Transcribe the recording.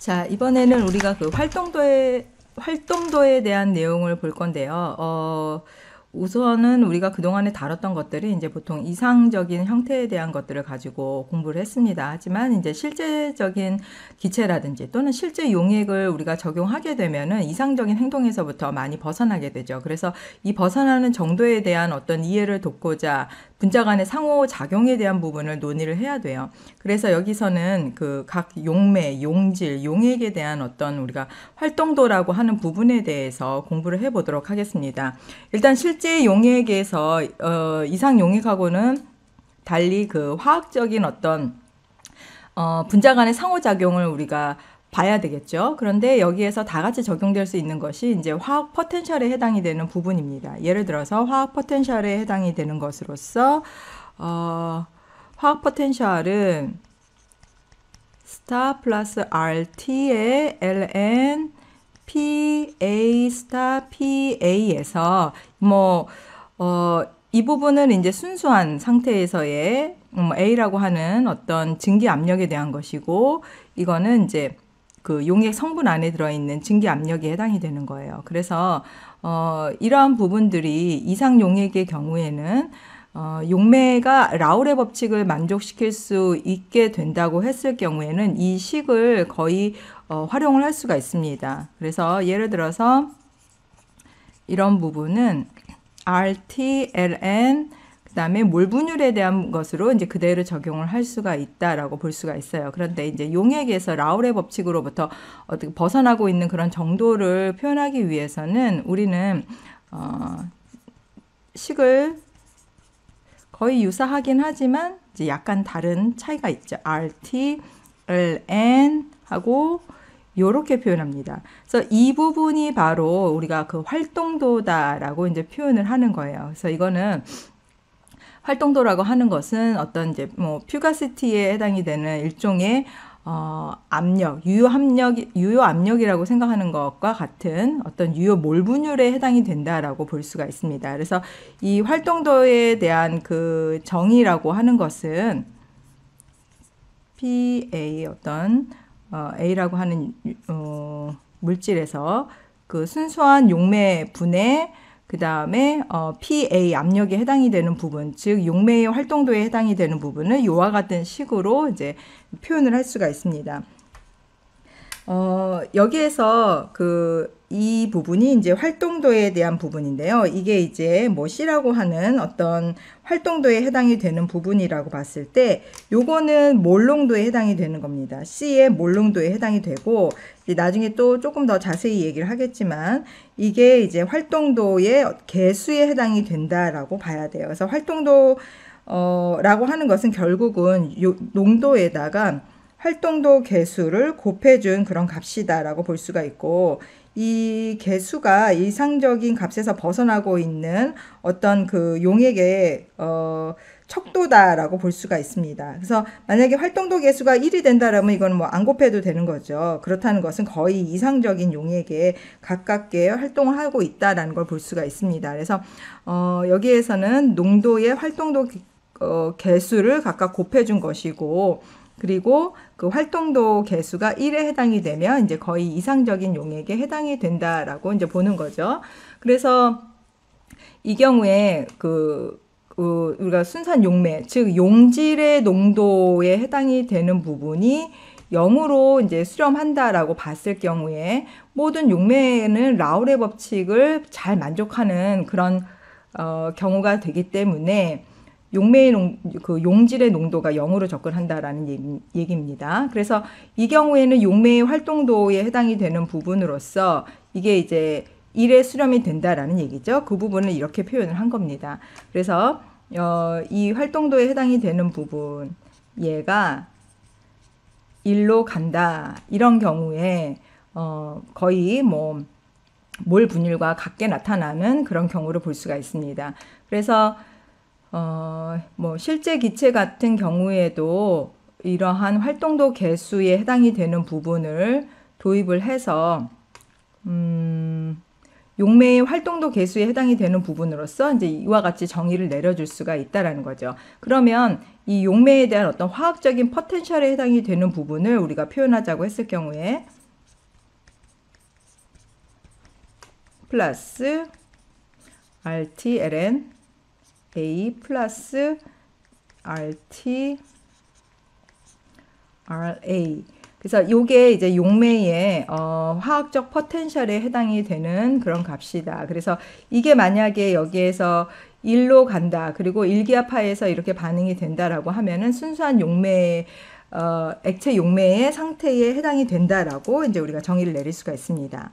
자, 이번에는 우리가 그 활동도에 대한 내용을 볼 건데요. 우선은 우리가 그동안에 다뤘던 것들이 이제 보통 이상적인 형태에 대한 것들을 가지고 공부를 했습니다. 하지만 이제 실제적인 기체라든지 또는 실제 용액을 우리가 적용하게 되면은 이상적인 행동에서부터 많이 벗어나게 되죠. 그래서 이 벗어나는 정도에 대한 어떤 이해를 돕고자 분자 간의 상호작용에 대한 부분을 논의를 해야 돼요. 그래서 여기서는 그 각 용매, 용질, 용액에 대한 어떤 우리가 활동도라고 하는 부분에 대해서 공부를 해보도록 하겠습니다. 일단 실제 용액에서 이상 용액하고는 달리 그 화학적인 어떤 분자 간의 상호작용을 우리가 봐야 되겠죠. 그런데 여기에서 다 같이 적용될 수 있는 것이 이제 화학 포텐셜에 해당이 되는 부분입니다. 예를 들어서 화학 포텐셜에 해당이 되는 것으로서 화학 포텐셜은 스타 플러스 RT의 ln PA 스타 PA에서 이 부분은 이제 순수한 상태에서의 A라고 하는 어떤 증기 압력에 대한 것이고, 이거는 이제 그 용액 성분 안에 들어있는 증기 압력에 해당이 되는 거예요. 그래서 이러한 부분들이 이상 용액의 경우에는 용매가 라울의 법칙을 만족시킬 수 있게 된다고 했을 경우에는 이 식을 거의 활용을 할 수가 있습니다. 그래서 예를 들어서 이런 부분은 RT, LN 그 다음에 몰 분율에 대한 것으로 이제 그대로 적용을 할 수가 있다라고 볼 수가 있어요. 그런데 이제 용액에서 라울의 법칙으로부터 어떻게 벗어나고 있는 그런 정도를 표현하기 위해서는 우리는 식을 거의 유사하긴 하지만 이제 약간 다른 차이가 있죠. RT, LN 하고 요렇게 표현합니다. 그래서 이 부분이 바로 우리가 그 활동도다라고 이제 표현을 하는 거예요. 그래서 이거는 활동도라고 하는 것은 어떤 이제 퓨가시티에 해당이 되는 일종의 압력, 유효 압력이라고 생각하는 것과 같은 어떤 유효 몰 분율에 해당이 된다라고 볼 수가 있습니다. 그래서 이 활동도에 대한 그 정의라고 하는 것은 PA 어떤 A라고 하는 물질에서 그 순수한 용매 분해 그 다음에 PA 압력에 해당이 되는 부분, 즉 용매의 활동도에 해당이 되는 부분을 이와 같은 식으로 이제 표현을 할 수가 있습니다. 여기에서 이 부분이 이제 활동도에 대한 부분인데요. 이게 이제 C라고 하는 어떤 활동도에 해당이 되는 부분이라고 봤을 때, 요거는 몰농도에 해당이 되는 겁니다. C의 몰농도에 해당이 되고, 이제 나중에 또 조금 더 자세히 얘기를 하겠지만, 이게 이제 활동도의 개수에 해당이 된다라고 봐야 돼요. 그래서 활동도, 라고 하는 것은 결국은 요 농도에다가 활동도 개수를 곱해준 그런 값이다라고 볼 수가 있고, 이 개수가 이상적인 값에서 벗어나고 있는 어떤 그 용액의 척도다라고 볼 수가 있습니다. 그래서 만약에 활동도 개수가 1이 된다라면 이건 안 곱해도 되는 거죠. 그렇다는 것은 거의 이상적인 용액에 가깝게 활동을 하고 있다라는 걸 볼 수가 있습니다. 그래서 여기에서는 농도의 활동도 개수를 각각 곱해준 것이고, 그리고 그 활동도 개수가 1에 해당이 되면 이제 거의 이상적인 용액에 해당이 된다라고 이제 보는 거죠. 그래서 이 경우에 우리가 순산 용매, 즉 용질의 농도에 해당이 되는 부분이 0으로 이제 수렴한다라고 봤을 경우에 모든 용매는 라울의 법칙을 잘 만족하는 그런 경우가 되기 때문에 용매의 용질의 농도가 0으로 접근한다라는 얘기입니다. 그래서 이 경우에는 용매의 활동도에 해당이 되는 부분으로서 이게 이제 1에 수렴이 된다라는 얘기죠. 그 부분을 이렇게 표현을 한 겁니다. 그래서 이 활동도에 해당이 되는 부분, 얘가 1로 간다. 이런 경우에 거의 몰 분율과 같게 나타나는 그런 경우를 볼 수가 있습니다. 그래서 실제 기체 같은 경우에도 이러한 활동도 개수에 해당이 되는 부분을 도입을 해서 용매의 활동도 계수에 해당이 되는 부분으로서 이제 이와 같이 정의를 내려줄 수가 있다라는 거죠. 그러면 이 용매에 대한 어떤 화학적인 포텐셜에 해당이 되는 부분을 우리가 표현하자고 했을 경우에 플러스 RT ln A 플러스 RT RA. 그래서 요게 이제 용매의 화학적 포텐셜에 해당이 되는 그런 값이다. 그래서 이게 만약에 여기에서 1로 간다. 그리고 일기압하에서 이렇게 반응이 된다라고 하면은 순수한 용매 액체 용매의 상태에 해당이 된다라고 이제 우리가 정의를 내릴 수가 있습니다.